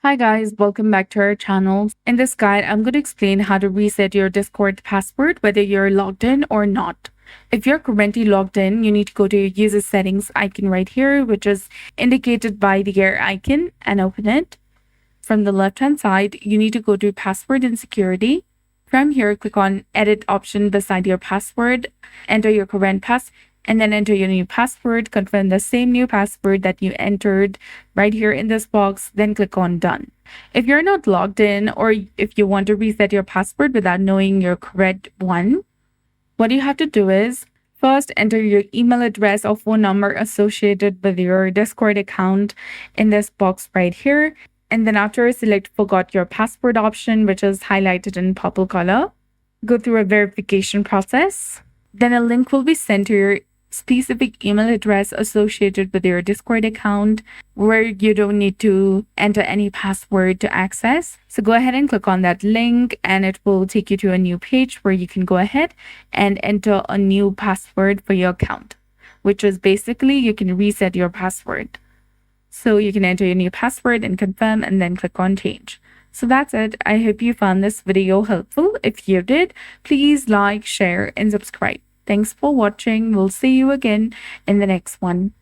Hi guys, welcome back to our channel. In this guide, I'm going to explain how to reset your Discord password whether you're logged in or not. If you're currently logged in, you need to go to your user settings icon right here, which is indicated by the gear icon, and open it. From the left hand side, you need to go to password and security. From here, click on edit option beside your password, enter your current and then enter your new password, confirm the same new password that you entered right here in this box, then click on done. If you're not logged in or if you want to reset your password without knowing your correct one, what you have to do is first enter your email address or phone number associated with your Discord account in this box right here. And then after select forgot your password option, which is highlighted in purple color, go through a verification process. Then a link will be sent to your specific email address associated with your Discord account where you don't need to enter any password to access. So go ahead and click on that link and it will take you to a new page where you can go ahead and enter a new password for your account, which is basically you can reset your password. So you can enter your new password and confirm and then click on change. So that's it. I hope you found this video helpful. If you did, please like, share, and subscribe. Thanks for watching. We'll see you again in the next one.